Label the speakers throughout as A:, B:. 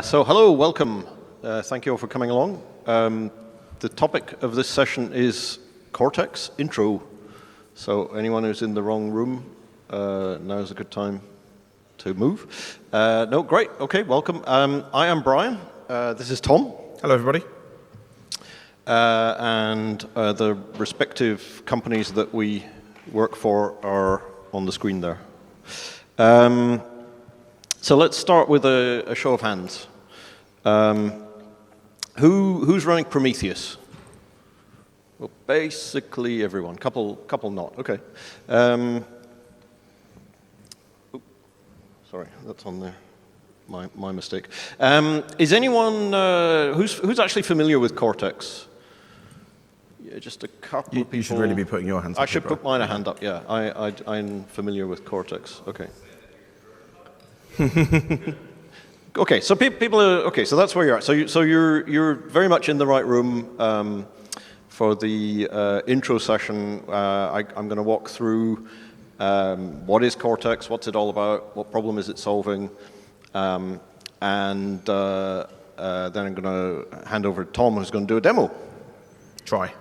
A: So hello, welcome. Thank you all for coming along. The topic of this session is Cortex intro. So anyone who's in the wrong room, now's a good time to move. No, great, okay, welcome. I am Brian, this is Tom.
B: Hello everybody.
A: And the respective companies that we work for are on the screen there. So let's start with a show of hands. Who's running Prometheus? Well, basically everyone. Couple not. Okay. Sorry, that's on there. My mistake. Is anyone who's actually familiar with Cortex? Yeah, just a couple of people.
B: You should really be putting your hands up.
A: I should put mine a hand up. Yeah, I'm familiar with Cortex. Okay. Okay, so people are okay. So that's where you're at. So you're very much in the right room for the intro session. I'm going to walk through what is Cortex, what's it all about, what problem is it solving, and then I'm going to hand over to Tom, who's going to do a demo.
B: Try.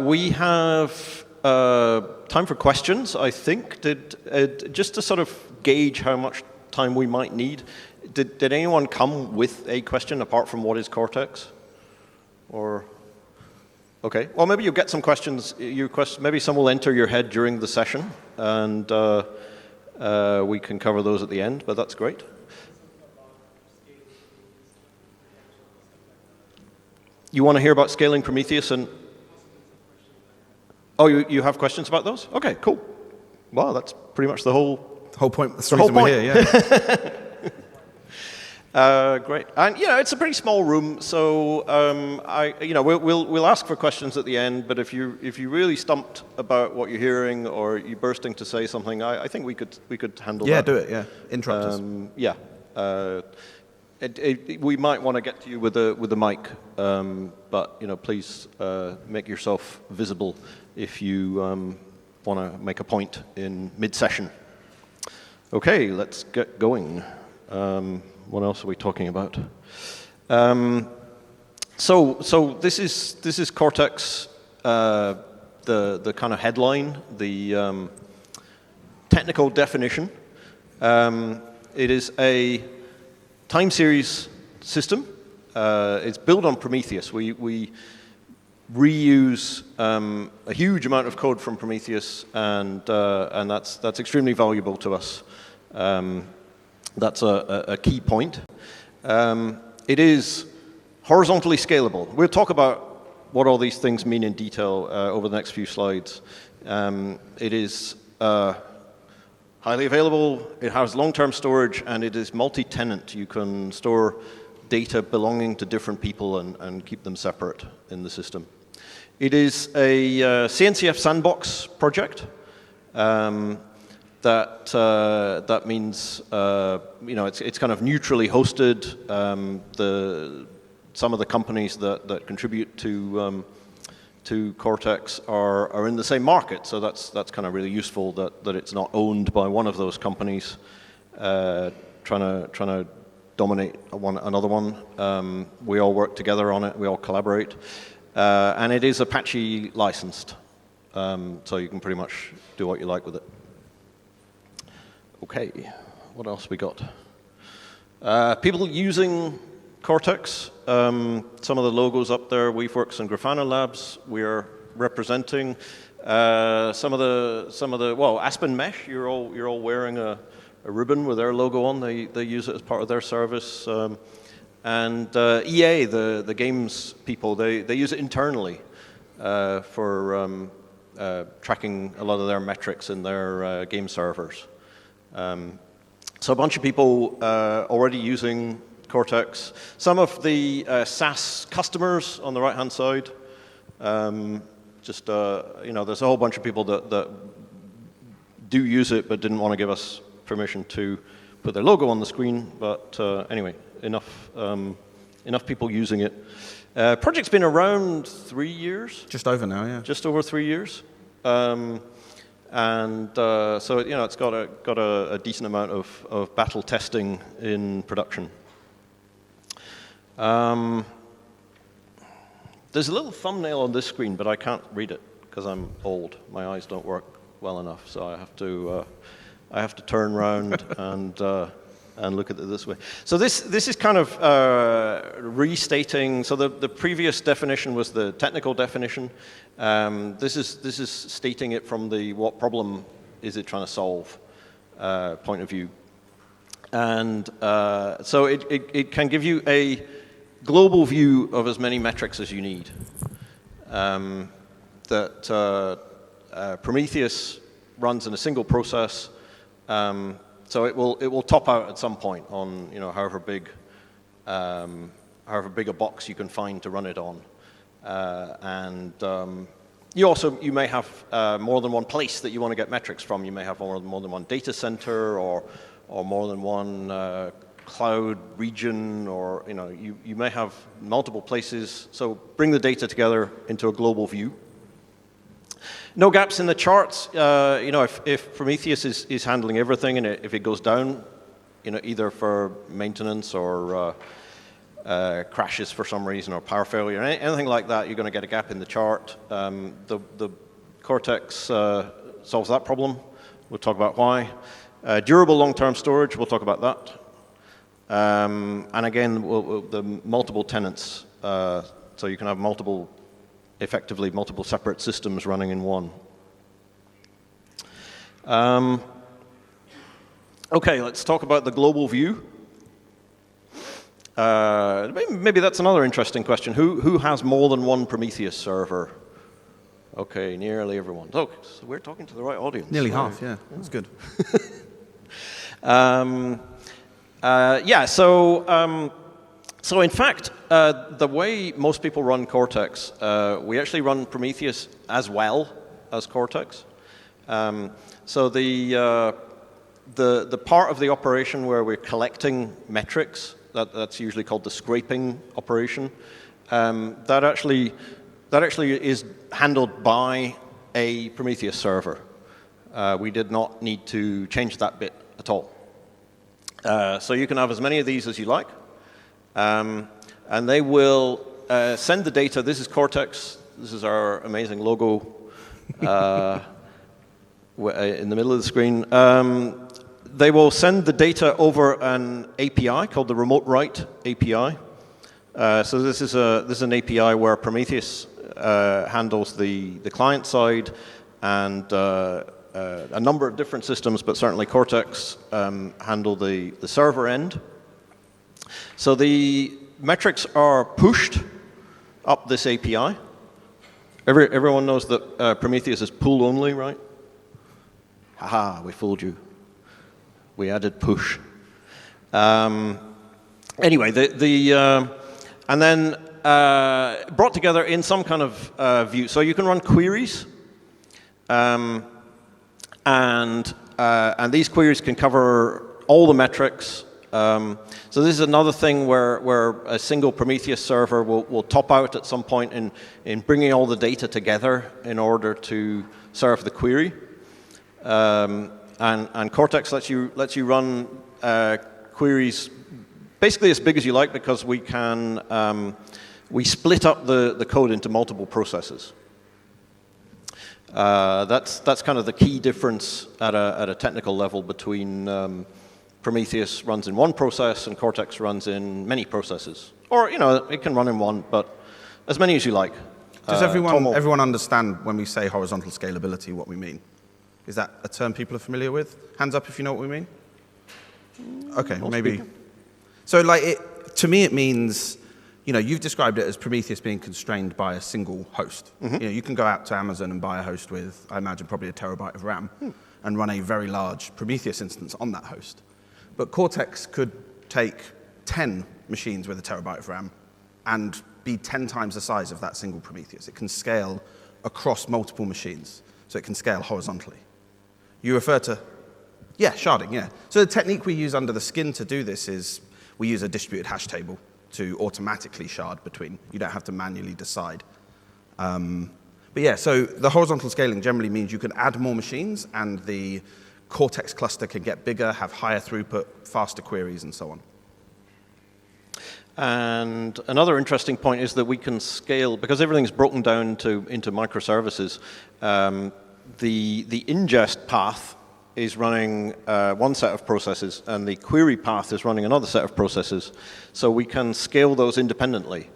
A: We have time for questions, I think. Just to sort of gauge how much time we might need, did anyone come with a question apart from what is Cortex? Or, okay, well maybe you'll get some questions. Maybe some will enter your head during the session, and we can cover those at the end, but that's great. You want to hear about scaling Prometheus and... Oh, you have questions about those? Okay, cool. Well, that's pretty much the whole
B: point. The whole point. We're here,
A: yeah. Great, and it's a pretty small room, so we'll ask for questions at the end. But if you really stumped about what you're hearing or you're bursting to say something, I think we could handle that.
B: Yeah, do it. Yeah, interrupt us.
A: Yeah. We might want to get to you with a mic, but please make yourself visible if you want to make a point in mid-session. Okay, let's get going. What else are we talking about? So this is Cortex, the kind of headline, the technical definition. It is a time series system. It's built on Prometheus. We reuse a huge amount of code from Prometheus, and that's extremely valuable to us. That's a key point. It is horizontally scalable. We'll talk about what all these things mean in detail over the next few slides. It is highly available, it has long-term storage, and it is multi-tenant. You can store data belonging to different people and keep them separate in the system. It is a CNCF sandbox project. That means it's kind of neutrally hosted. Some of the companies that contribute to Cortex are in the same market, so that's kind of really useful that it's not owned by one of those companies trying to dominate another one. We all work together on it. We all collaborate, and it is Apache licensed, so you can pretty much do what you like with it. Okay, what else we got? People using Cortex, some of the logos up there, Weaveworks and Grafana Labs, we are representing. Some of the well, Aspen Mesh, you're all wearing a ribbon with their logo on. They use it as part of their service. And EA, the games people, they use it internally for tracking a lot of their metrics in their game servers. So a bunch of people already using Cortex. Some of the SaaS customers on the right-hand side. There's a whole bunch of people that do use it but didn't want to give us permission to put their logo on the screen. But anyway, enough people using it. Project's been around 3 years.
B: Just over now, yeah.
A: Just over 3 years. So it's got a decent amount of battle testing in production. There's a little thumbnail on this screen, but I can't read it because I'm old. My eyes don't work well enough, so I have to turn around and look at it this way. So this is kind of restating. So the previous definition was the technical definition. This is stating it from the what problem is it trying to solve point of view. And so it can give you a global view of as many metrics as you need. Prometheus runs in a single process, so it will top out at some point on however big a box you can find to run it on, you may have more than one place that you want to get metrics from. You may have more than one data center or more than one cloud region, or you may have multiple places. So bring the data together into a global view. No gaps in the charts. If Prometheus is handling everything, and if it goes down, either for maintenance or crashes for some reason or power failure, anything like that, you're going to get a gap in the chart. The Cortex solves that problem. We'll talk about why. Durable long-term storage, we'll talk about that. And again, the multiple tenants, so you can have effectively multiple separate systems running in one. Okay, let's talk about the global view. Maybe that's another interesting question. Who has more than one Prometheus server? Okay, nearly everyone. Oh, so we're talking to the right audience.
B: Nearly half, yeah. That's good.
A: So in fact, the way most people run Cortex, we actually run Prometheus as well as Cortex. So the part of the operation where we're collecting metrics, that's usually called the scraping operation, that actually is handled by a Prometheus server. We did not need to change that bit at all. So you can have as many of these as you like, and they will send the data. This is Cortex. This is our amazing logo in the middle of the screen. They will send the data over an API called the Remote Write API. So this is an API where Prometheus handles the client side and a number of different systems, but certainly Cortex handle the server end. So the metrics are pushed up this API. Everyone knows that Prometheus is pull only, right? Haha, we fooled you. We added push. Anyway, and then brought together in some kind of view. So you can run queries. And these queries can cover all the metrics. So this is another thing where a single Prometheus server will top out at some point in bringing all the data together in order to serve the query. And Cortex lets you run queries basically as big as you like, because we split up the code into multiple processes. That's kind of the key difference at a technical level between Prometheus runs in one process and Cortex runs in many processes. Or, it can run in one, but as many as you like.
B: Does everyone understand when we say horizontal scalability what we mean? Is that a term people are familiar with? Hands up if you know what we mean. Okay, maybe. People. So to me it means, you've described it as Prometheus being constrained by a single host. Mm-hmm. You can go out to Amazon and buy a host with, I imagine, probably a terabyte of RAM and run a very large Prometheus instance on that host. But Cortex could take 10 machines with a terabyte of RAM and be 10 times the size of that single Prometheus. It can scale across multiple machines, so it can scale horizontally. You refer to, sharding, yeah. So the technique we use under the skin to do this is we use a distributed hash table to automatically shard between. You don't have to manually decide. So the horizontal scaling generally means you can add more machines and the Cortex cluster can get bigger, have higher throughput, faster queries, and so
A: And another interesting point is that we can scale, because everything's broken down into microservices, the ingest path is running one set of processes, and the query path is running another set of processes. So we can scale those independently.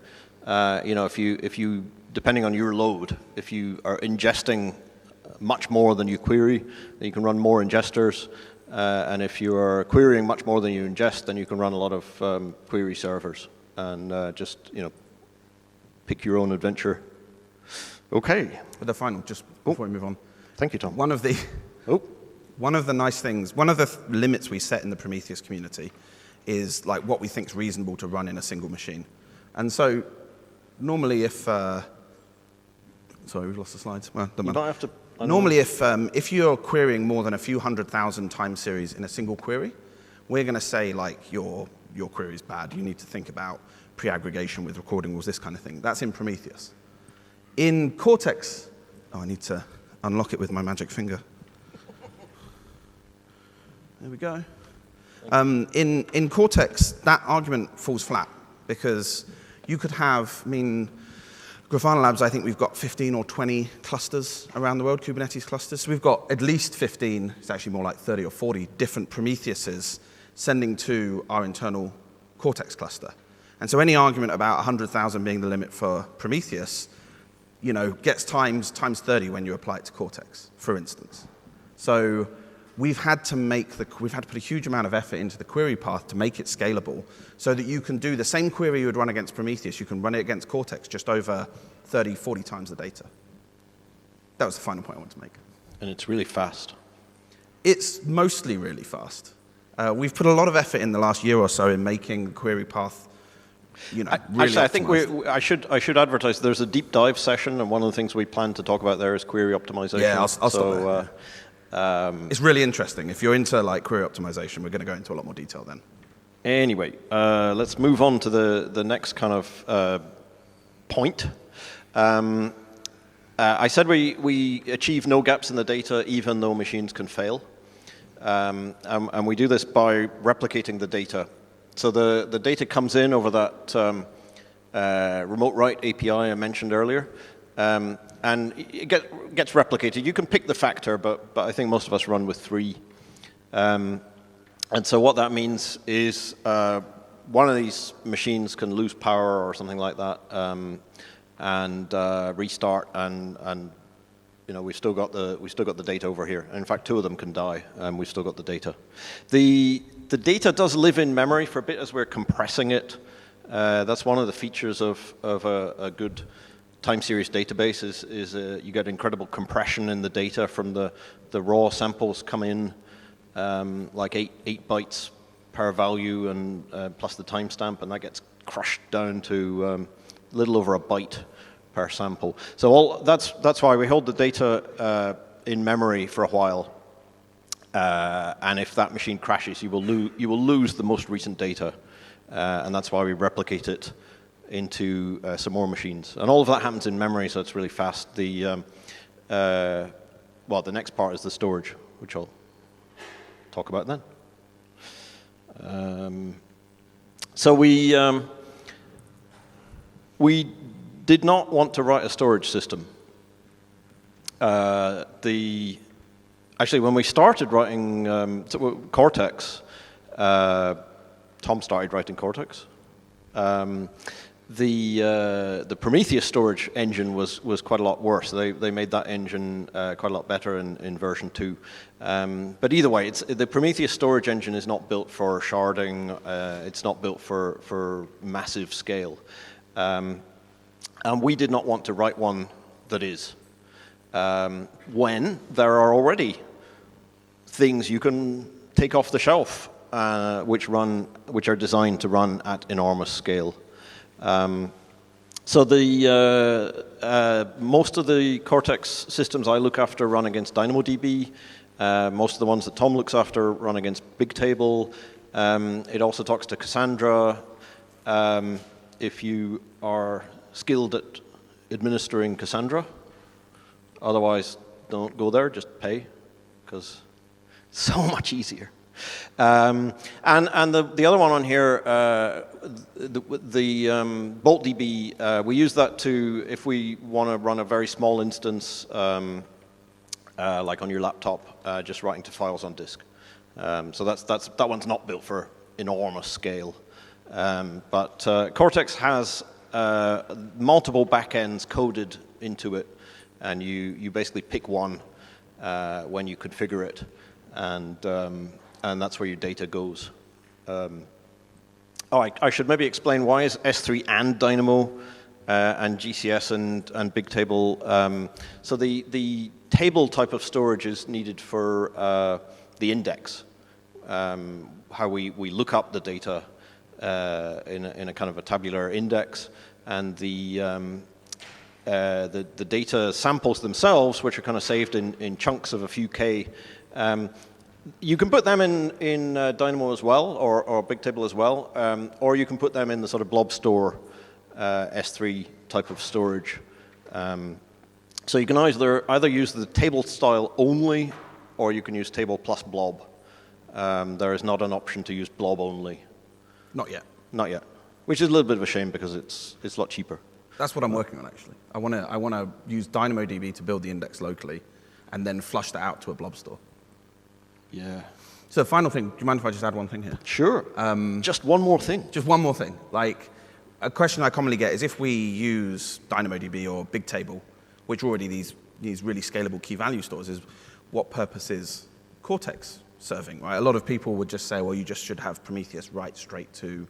A: If you, depending on your load, if you are ingesting much more than you query, then you can run more ingesters. And if you are querying much more than you ingest, then you can run a lot of query servers and just pick your own adventure. Okay.
B: But the final, just before we move on.
A: Thank you, Tom.
B: One of the nice things, one of the limits we set in the Prometheus community is like what we think is reasonable to run in a single machine. And so normally if, sorry, we've lost the slides. Well,
A: you don't have to.
B: Normally if you're querying more than a few 100,000 time series in a single query, we're going to say like your query is bad. You need to think about pre-aggregation with recording rules, this kind of thing. That's in Prometheus. In Cortex, I need to unlock it with my magic finger. There we go. In Cortex, that argument falls flat because you could have, Grafana Labs, I think we've got 15 or 20 clusters around the world, Kubernetes clusters. So we've got at least 15, it's actually more like 30 or 40 different Prometheuses sending to our internal Cortex cluster. And so any argument about 100,000 being the limit for Prometheus, gets times 30 when you apply it to Cortex, for instance. So we've had to put a huge amount of effort into the query path to make it scalable so that you can do the same query you would run against Prometheus, you can run it against Cortex just over 30, 40 times the data. That was the final point I wanted to make.
A: And it's really fast.
B: It's mostly really fast. We've put a lot of effort in the last year or so in making the query path really
A: actually, I think I should advertise there's a deep dive session, and one of the things we plan to talk about there is query optimization.
B: Yeah, I'll stop there. It's really interesting. If you're into query optimization, we're going to go into a lot more detail then.
A: Anyway, let's move on to the next kind of point. I said we achieve no gaps in the data even though machines can fail. And we do this by replicating the data. So the data comes in over that remote write API I mentioned earlier. And it gets replicated. You can pick the factor, but I think most of us run with 3. And so what that means is one of these machines can lose power or something like that, and restart, and we've still got the data over here. And in fact, 2 of them can die, and we've still got the data. The data does live in memory for a bit as we're compressing it. That's one of the features of a good time series database is you get incredible compression in the data from the raw samples come in like 8 bytes per value and plus the timestamp, and that gets crushed down to a little over a byte per sample. So that's why we hold the data in memory for a while, and if that machine crashes, you will lose the most recent data, and that's why we replicate it into some more machines. And all of that happens in memory, so it's really fast. The next part is the storage, which I'll talk about then. So we did not want to write a storage system. Actually, when we started writing Cortex, Tom started writing Cortex. The Prometheus storage engine was quite a lot worse. They made that engine quite a lot better in version 2. But either way, the Prometheus storage engine is not built for sharding. It's not built for massive scale. And we did not want to write one that is. When there are already things you can take off the shelf which are designed to run at enormous scale. So most of the Cortex systems I look after run against DynamoDB. Most of the ones that Tom looks after run against BigTable. It also talks to Cassandra. If you are skilled at administering Cassandra, otherwise don't go there, just pay, because it's so much easier. And the other one on here, BoltDB, we use that to, if we want to run a very small instance, like on your laptop, just writing to files on disk. So that one's not built for enormous scale. But Cortex has multiple backends coded into it, and you basically pick one when you configure it, and that's where your data goes. I should maybe explain why is S3 and Dynamo and GCS and BigTable. So the table type of storage is needed for the index, how we look up the data in a kind of a tabular index, and the data samples themselves, which are kind of saved in chunks of a few K. You can put them in Dynamo as well, or BigTable as well, or you can put them in the sort of blob store S3 type of storage. So you can either use the table style only, or you can use table plus blob. There is not an option to use blob only.
B: Not yet.
A: Not yet, which is a little bit of a shame because it's a lot cheaper.
B: That's what I'm working on, actually. I want to use DynamoDB to build the index locally, and then flush that out to a blob store.
A: Yeah.
B: So final thing, do you mind if I just add one thing here?
A: Sure. Just one more thing.
B: Just one more thing. Like, a question I commonly get is if we use DynamoDB or BigTable, which are already these really scalable key value stores, is what purpose is Cortex serving, right? A lot of people would just say, well, you just should have Prometheus write straight to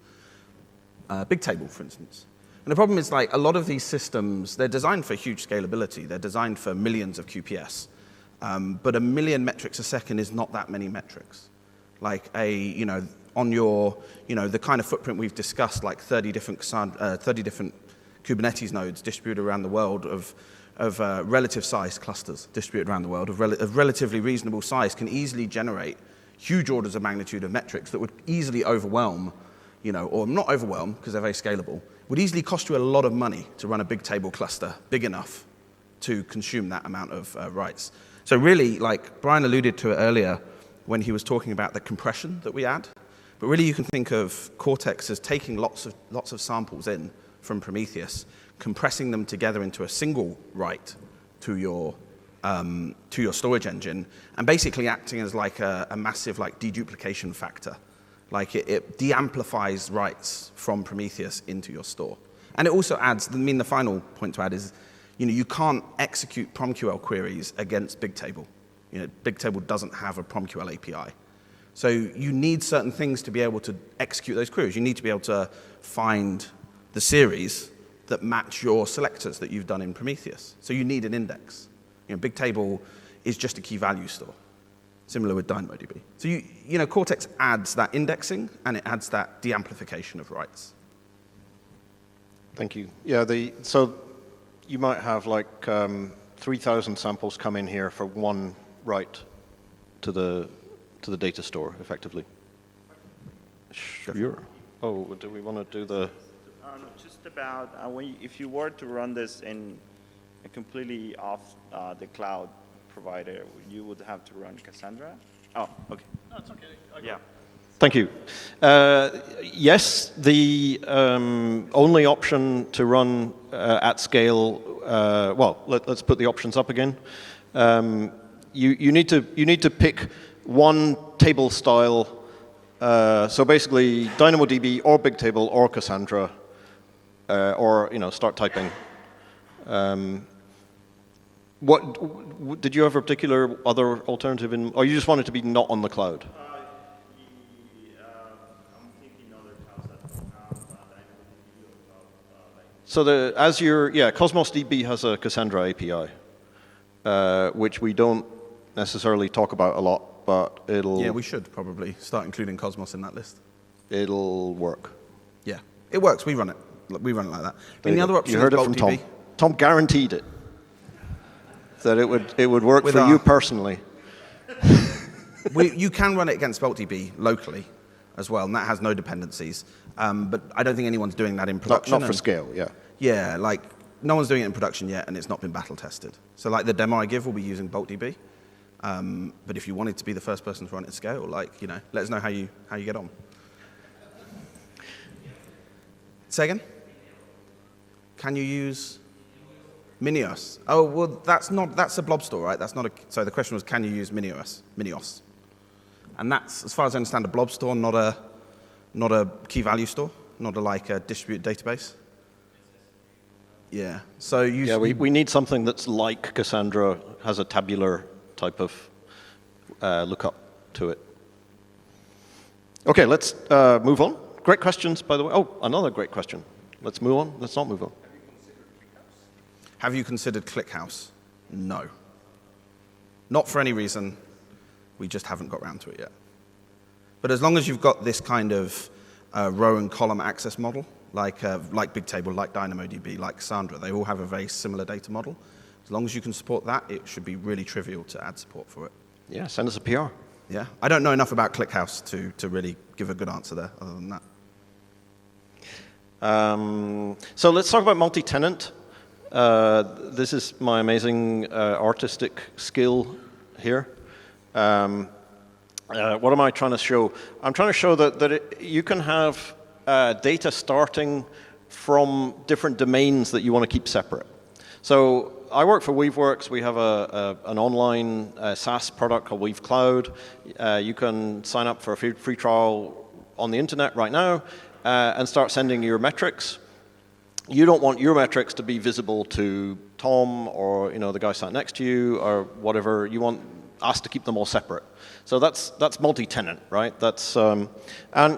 B: BigTable, for instance. And the problem is, like, a lot of these systems, they're designed for huge scalability. They're designed for millions of QPS. But 1 million metrics a second is not that many metrics. Like on your, the kind of footprint we've discussed, like 30 different Kubernetes nodes distributed around the world of relative size clusters distributed around the world of relatively reasonable size can easily generate huge orders of magnitude of metrics that would easily overwhelm, or not overwhelm because they're very scalable, would easily cost you a lot of money to run a BigTable cluster big enough to consume that amount of writes. So really, like Bryan alluded to it earlier when he was talking about the compression that we add, but really you can think of Cortex as taking lots of samples in from Prometheus, compressing them together into a single write to your storage engine, and basically acting as like a massive like deduplication factor. Like it de-amplifies writes from Prometheus into your store. And it also adds, the final point to add is, you can't execute PromQL queries against BigTable. BigTable doesn't have a PromQL API. So you need certain things to be able to execute those queries. You need to be able to find the series that match your selectors that you've done in Prometheus. So you need an index. BigTable is just a key value store, similar with DynamoDB. So Cortex adds that indexing, and it adds that de-amplification of writes.
A: Thank you. Yeah, so you might have like 3,000 samples come in here for one write to the data store, effectively. Sure. Oh, do we want to do the?
C: No, just about if you were to run this in a completely off the cloud provider, you would have to run Cassandra. Oh, okay.
D: No, it's okay.
C: Yeah.
A: Thank you. Yes, the only option to run at scale. Let's put the options up again. You need to pick one table style. So basically, DynamoDB or BigTable or Cassandra, or start typing. What did you have a particular other alternative in, or you just want it to be not on the cloud?
C: I'm thinking other clouds that don't have DynamoDB
A: or cloud. So Cosmos DB has a Cassandra API, which we don't necessarily talk about a lot, but it'll.
B: Yeah, we should probably start including Cosmos in that list.
A: It'll work.
B: Yeah, it works. We run it like that. The other option
A: you heard
B: is
A: it from
B: BoltDB.
A: Tom. Tom guaranteed it. That it would work for you personally.
B: You can run it against BoltDB locally as well, and that has no dependencies. But I don't think anyone's doing that in production.
A: Not for scale, yeah.
B: Yeah, like no one's doing it in production yet, and it's not been battle tested. So like the demo I give will be using BoltDB. But if you wanted to be the first person to run it at scale, let us know how you get on. Say again? Can you use Minios? Oh, well, that's a blob store, right? That's not a, so the question was, can you use Minios? And that's, as far as I understand, a blob store, not a key value store, not a distributed database. Yeah. So
A: we need something that's like Cassandra, has a tabular type of lookup to it. Okay, let's move on. Great questions, by the way. Oh, another great question. Let's move on. Let's not move on.
B: Have you considered ClickHouse? No. Not for any reason. We just haven't got around to it yet. But as long as you've got this kind of row and column access model, like BigTable, like DynamoDB, like Cassandra, they all have a very similar data model. As long as you can support that, it should be really trivial to add support for it.
A: Yeah, send us a PR.
B: Yeah, I don't know enough about ClickHouse to really give a good answer there, other than that.
A: So let's talk about multi-tenant. This is my amazing artistic skill here. What am I trying to show? I'm trying to show that you can have data starting from different domains that you want to keep separate. So I work for Weaveworks. We have an online SaaS product called Weave Cloud. You can sign up for a free trial on the internet right now and start sending your metrics. You don't want your metrics to be visible to Tom or the guy sat next to you or whatever. You want us to keep them all separate. So that's multi-tenant, right? That's and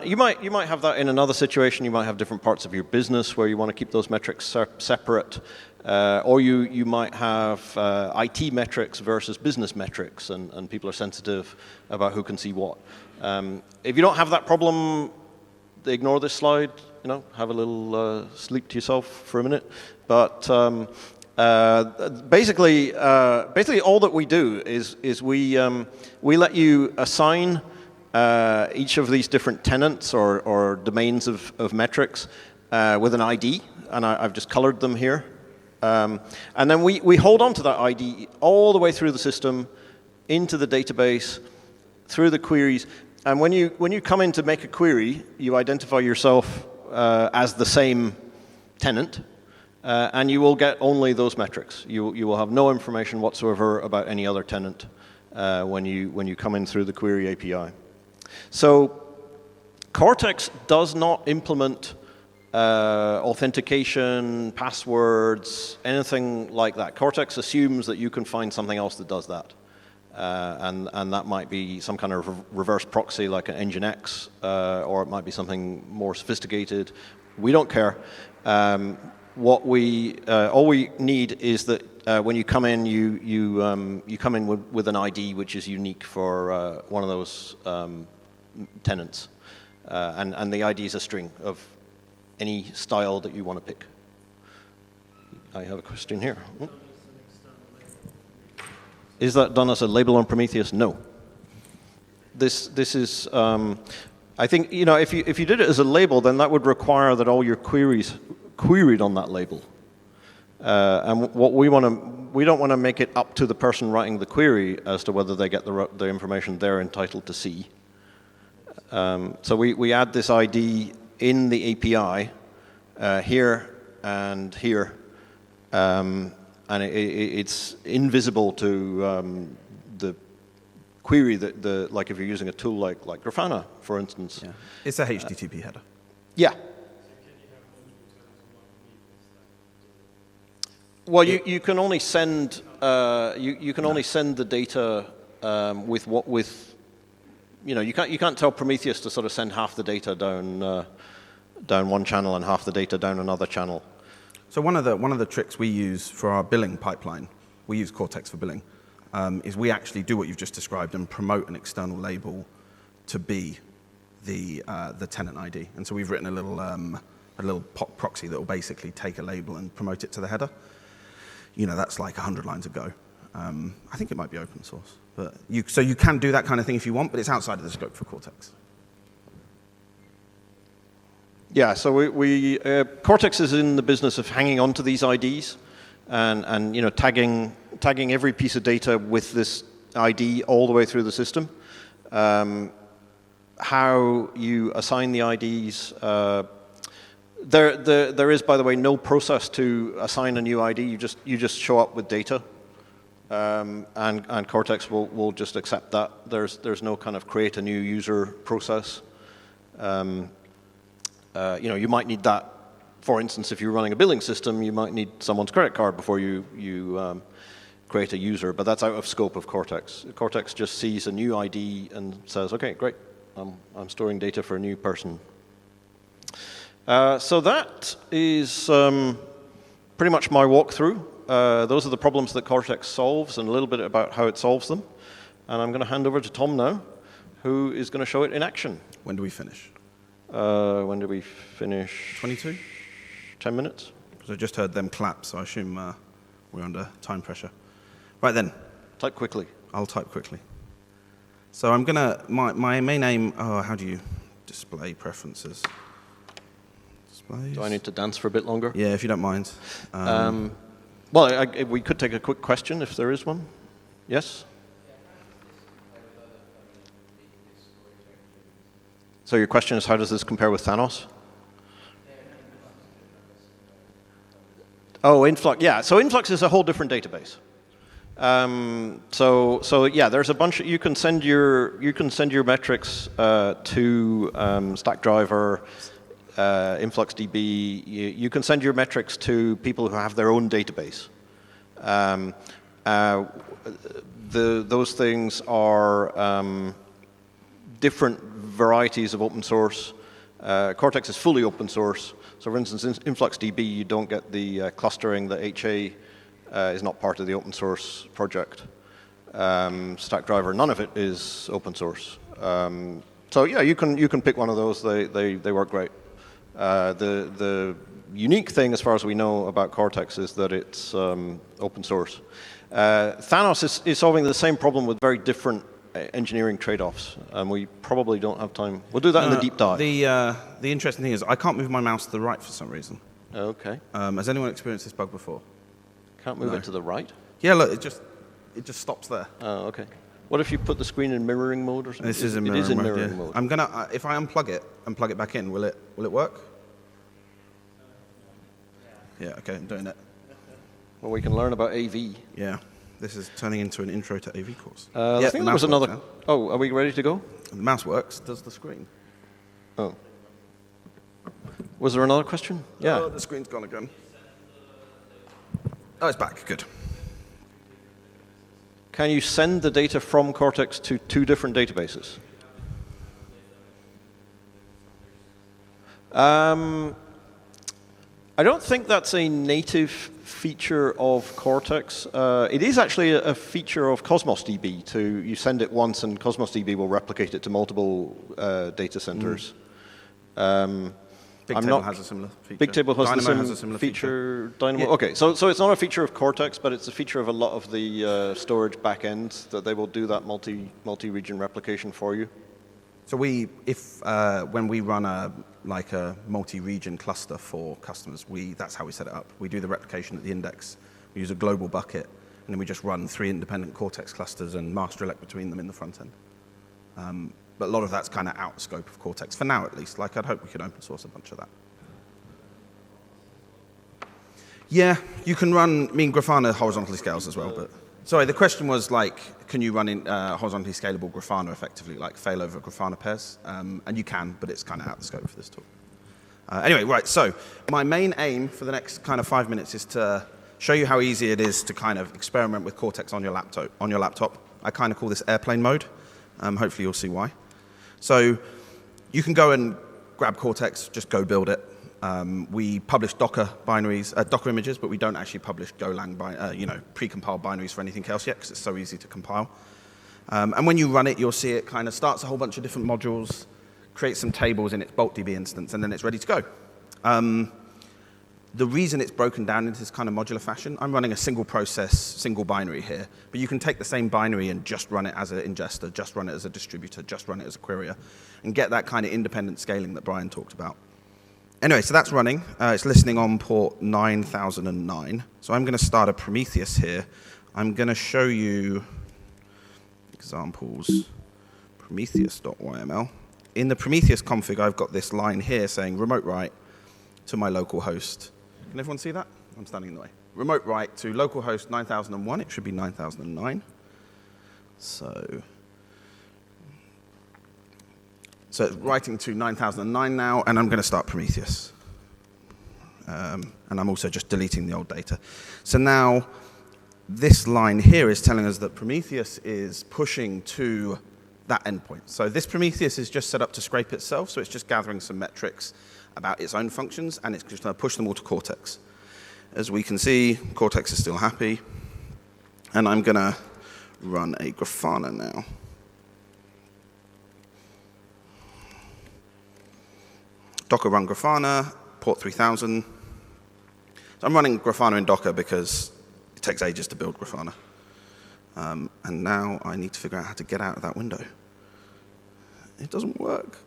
A: you might have that in another situation. You might have different parts of your business where you want to keep those metrics separate, or you might have IT metrics versus business metrics, and people are sensitive about who can see what. If you don't have that problem, ignore this slide. Have a little sleep to yourself for a minute. But basically, all that we do is we let you assign each of these different tenants or domains of metrics with an ID, and I've just colored them here. And then we hold on to that ID all the way through the system, into the database, through the queries. And when you come in to make a query, you identify yourself as the same tenant, and you will get only those metrics. You will have no information whatsoever about any other tenant when you come in through the query API. So Cortex does not implement authentication, passwords, anything like that. Cortex assumes that you can find something else that does that. And that might be some kind of reverse proxy like an Nginx, or it might be something more sophisticated. We don't care. All we need is that when you come in, you come in with an ID which is unique for one of those tenants, and the ID is a string of any style that you want to pick. I have a question here. Is that done as a label on Prometheus? No. This is, I think, if you did it as a label, then that would require that all your queries queried on that label. And what we don't want to make it up to the person writing the query as to whether they get the information they're entitled to see. So we add this ID in the API here and here. And it's invisible to the query that like if you're using a tool like Grafana, for instance.
B: Yeah. It's a HTTP header.
A: Yeah. Well, you can only send you can only send the data with you can't tell Prometheus to sort of send half the data down one channel and half the data down another channel.
B: So one of the tricks we use for our billing pipeline, we use Cortex for billing, is we actually do what you've just described and promote an external label to be the tenant ID. And so we've written a little proxy that will basically take a label and promote it to the header. That's like 100 lines of Go. I think it might be open source, but so you can do that kind of thing if you want, but it's outside of the scope for Cortex.
A: Yeah, so Cortex is in the business of hanging on to these IDs and tagging every piece of data with this ID all the way through the system. How you assign the IDs, There is, by the way, no process to assign a new ID. You just show up with data, and Cortex will just accept that. There's no kind of create a new user process. You might need that. For instance, if you're running a billing system, you might need someone's credit card before you create a user, but that's out of scope of Cortex. Cortex just sees a new ID and says, okay, great, I'm storing data for a new person. So that is pretty much my walkthrough. Those are the problems that Cortex solves and a little bit about how it solves them. And I'm going to hand over to Tom now, who is going to show it in action.
B: When do we finish?
A: When do we finish?
B: 22?
A: 10 minutes.
B: Because I just heard them clap, so I assume we're under time pressure. Right then.
A: Type quickly.
B: I'll type quickly. So I'm going to, my main aim, how do you display preferences? Displays.
A: Do I need to dance for a bit longer?
B: Yeah, if you don't mind.
A: Well, we could take a quick question if there is one. Yes? So your question is, how does this compare with Thanos? Oh, Influx. Yeah, so Influx is a whole different database. So yeah, there's a bunch. You can send your metrics to Stackdriver, InfluxDB. You can send your metrics to people who have their own database. Those things are different varieties of open source. Cortex is fully open source. So for instance, in InfluxDB, you don't get the clustering. The HA is not part of the open source project. Stackdriver, none of it is open source. So yeah, you can pick one of those. They work great. The unique thing, as far as we know about Cortex, is that it's open source. Thanos is solving the same problem with very different engineering trade-offs, and we probably don't have time. We'll do that in the deep dive.
B: The interesting thing is I can't move my mouse to the right for some reason.
A: Okay.
B: Has anyone experienced this bug before?
A: Can't move it to the right?
B: Yeah, look, it just stops there.
A: Oh, okay. What if you put the screen in mirroring mode or something?
B: This is in mirroring mode. It is in mirroring mode. I'm gonna if I unplug it and plug it back in, will it work? Yeah, okay, I'm doing it.
A: Well, we can learn about AV.
B: Yeah. This is turning into an intro to AV course.
A: I think there was another. Oh, are we ready to go?
B: The mouse works. Does the screen?
A: Oh. Was there another question? Yeah.
B: Oh, the screen's gone again. Oh, it's back. Good.
A: Can you send the data from Cortex to two different databases? I don't think that's a native feature of Cortex. It is actually a feature of Cosmos DB. You send it once, and Cosmos DB will replicate it to multiple data centers.
B: BigTable has a similar feature.
A: BigTable has a similar feature. Dynamo. Yeah. Okay, so it's not a feature of Cortex, but it's a feature of a lot of the storage backends that they will do that multi-region replication for you.
B: So when we run a multi-region cluster for customers, that's how we set it up. We do the replication at the index. We use a global bucket, and then we just run 3 independent Cortex clusters and master elect between them in the front end. But a lot of that's kind of out of scope of Cortex, for now at least. I'd hope we could open source a bunch of that. Yeah, you can run, Grafana horizontally scales as well, but... Sorry, the question was, can you run in horizontally scalable Grafana effectively, failover Grafana pairs? And you can, but it's kind of out of scope for this talk. Anyway, right, so my main aim for the next kind of 5 minutes is to show you how easy it is to kind of experiment with Cortex on your laptop. I kind of call this airplane mode. Hopefully you'll see why. So you can go and grab Cortex, just go build it. We publish Docker binaries, Docker images, but we don't actually publish Golang, pre-compiled binaries for anything else yet because it's so easy to compile. And when you run it, you'll see it kind of starts a whole bunch of different modules, creates some tables in its BoltDB instance, and then it's ready to go. The reason it's broken down into this kind of modular fashion, I'm running a single process, single binary here, but you can take the same binary and just run it as an ingester, just run it as a distributor, just run it as a querier, and get that kind of independent scaling that Bryan talked about. Anyway, so that's running. It's listening on port 9009. So I'm going to start a Prometheus here. I'm going to show you examples, prometheus.yml. In the Prometheus config, I've got this line here saying remote write to my local host. Can everyone see that? I'm standing in the way. Remote write to localhost 9001. It should be 9009. So it's writing to 9009 now, and I'm going to start Prometheus. And I'm also just deleting the old data. So now this line here is telling us that Prometheus is pushing to that endpoint. So this Prometheus is just set up to scrape itself, so it's just gathering some metrics about its own functions, and it's just going to push them all to Cortex. As we can see, Cortex is still happy, and I'm going to run a Grafana now. Docker run Grafana, port 3000. So I'm running Grafana in Docker because it takes ages to build Grafana. And now I need to figure out how to get out of that window. It doesn't work.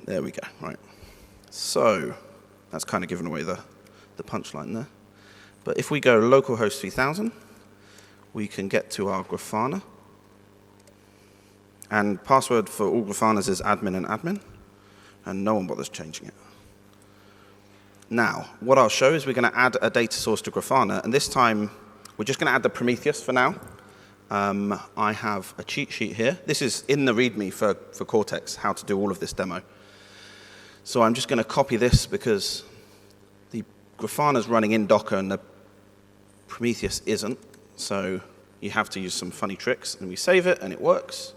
B: There we go, right. So that's kind of given away the punchline there. But if we go localhost 3000, we can get to our Grafana. And password for all Grafanas is admin and admin. And no one bothers changing it. Now, what I'll show is we're going to add a data source to Grafana, and this time we're just going to add the Prometheus for now. I have a cheat sheet here. This is in the README for Cortex, how to do all of this demo. So I'm just going to copy this because the Grafana's running in Docker and the Prometheus isn't, so you have to use some funny tricks, and we save it, and it works.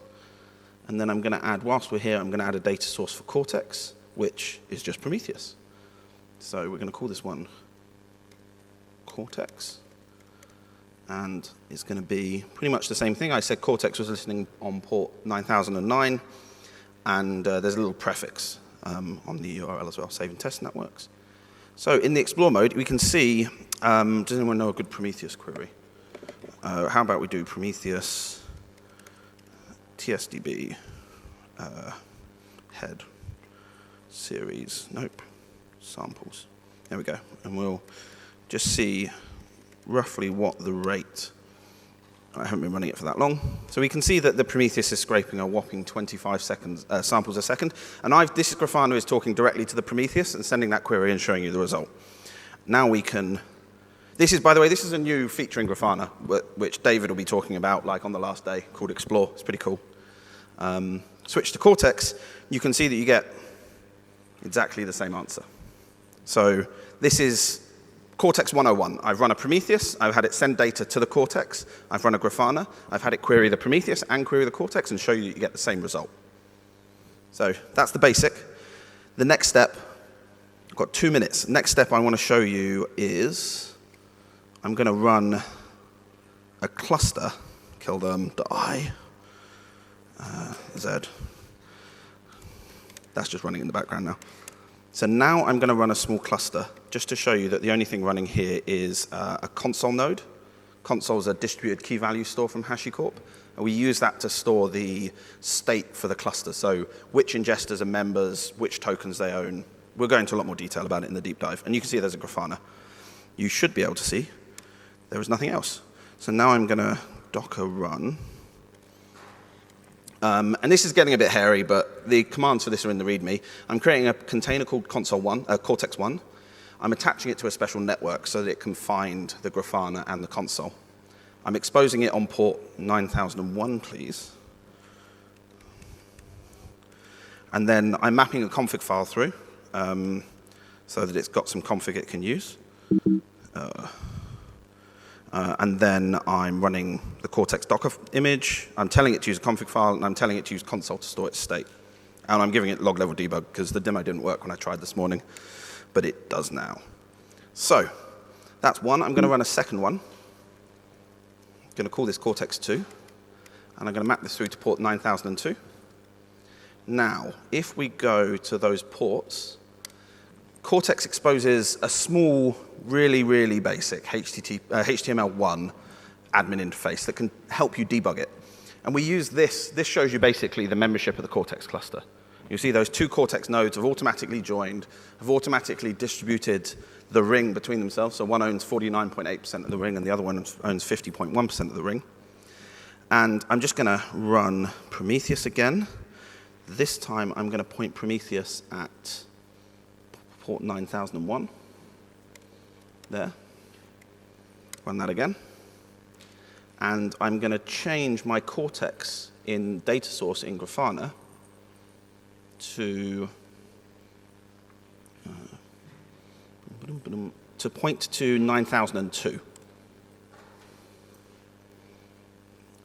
B: And then I'm going to add, whilst we're here, I'm going to add a data source for Cortex, which is just Prometheus. So we're going to call this one Cortex. And it's going to be pretty much the same thing. I said Cortex was listening on port 9009, and there's a little prefix on the URL as well, save and test, and that works. So in the explore mode, we can see, does anyone know a good Prometheus query? How about we do Prometheus TSDB head series, nope, samples. There we go. And we'll just see roughly what the rate, I haven't been running it for that long. So we can see that the Prometheus is scraping a whopping 25 samples a second. And this is Grafana is talking directly to the Prometheus and sending that query and showing you the result. Now we can, this is, by the way, this is a new feature in Grafana, which David will be talking about like on the last day, called Explore. It's pretty cool. Switch to Cortex, you can see that you get exactly the same answer. So this is Cortex 101. I've run a Prometheus. I've had it send data to the Cortex. I've run a Grafana. I've had it query the Prometheus and query the Cortex and show you that you get the same result. So that's the basic. The next step, I've got 2 minutes. Next step I want to show you is I'm going to run a cluster, kill them, die. Z. That's just running in the background now. So now I'm going to run a small cluster just to show you that the only thing running here is a console node. Console is a distributed key value store from HashiCorp. And we use that to store the state for the cluster. So which ingesters are members, which tokens they own. We'll go into a lot more detail about it in the deep dive. And you can see there's a Grafana. You should be able to see there was nothing else. So now I'm going to Docker run. And this is getting a bit hairy, but the commands for this are in the README. I'm creating a container called Cortex 1. I'm attaching it to a special network so that it can find the Grafana and the console. I'm exposing it on port 9001, please. And then I'm mapping a config file through so that it's got some config it can use. And then I'm running the Cortex Docker image. I'm telling it to use a config file, and I'm telling it to use console to store its state. And I'm giving it log level debug, because the demo didn't work when I tried this morning, but it does now. So that's one. I'm going to run a second one. I'm going to call this Cortex 2, and I'm going to map this through to port 9002. Now, if we go to those ports, Cortex exposes a small, really, really basic HTML1 admin interface that can help you debug it. And we use this. This shows you basically the membership of the Cortex cluster. You see those two Cortex nodes have automatically joined, have automatically distributed the ring between themselves. So one owns 49.8% of the ring, and the other one owns 50.1% of the ring. And I'm just going to run Prometheus again. This time I'm going to point Prometheus at port 9001. There. Run that again. And I'm going to change my Cortex in data source in Grafana to point to 9002.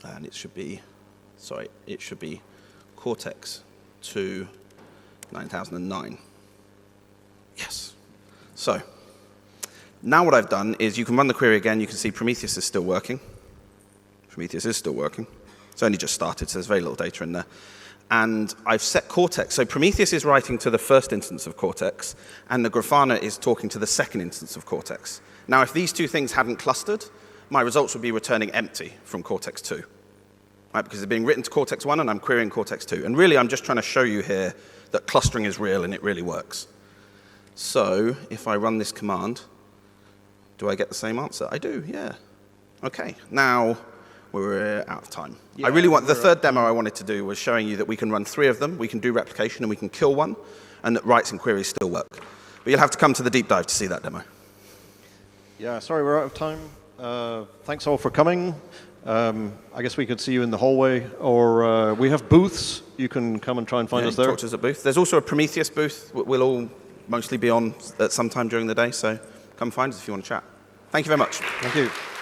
B: And it should be, sorry, it should be Cortex to 9009. Yes. So now what I've done is you can run the query again. You can see Prometheus is still working. Prometheus is still working. It's only just started, so there's very little data in there. And I've set Cortex. So Prometheus is writing to the first instance of Cortex, and the Grafana is talking to the second instance of Cortex. Now, if these two things hadn't clustered, my results would be returning empty from Cortex 2. Right, because they're being written to Cortex 1, and I'm querying Cortex 2. And really, I'm just trying to show you here that clustering is real, and it really works. So if I run this command, do I get the same answer? I do, yeah. OK, now we're out of time. Yeah, I really want, the third demo I wanted to do was showing you that we can run 3 of them, we can do replication, and we can kill one, and that writes and queries still work. But you'll have to come to the deep dive to see that demo.
A: Yeah, sorry, we're out of time. Thanks all for coming. I guess we could see you in the hallway, or we have booths. You can come and try and find us there.
B: Talk to us at booth. There's also a Prometheus booth. We'll all mostly be on at some time during the day, so come find us if you want to chat. Thank you very much.
A: Thank you.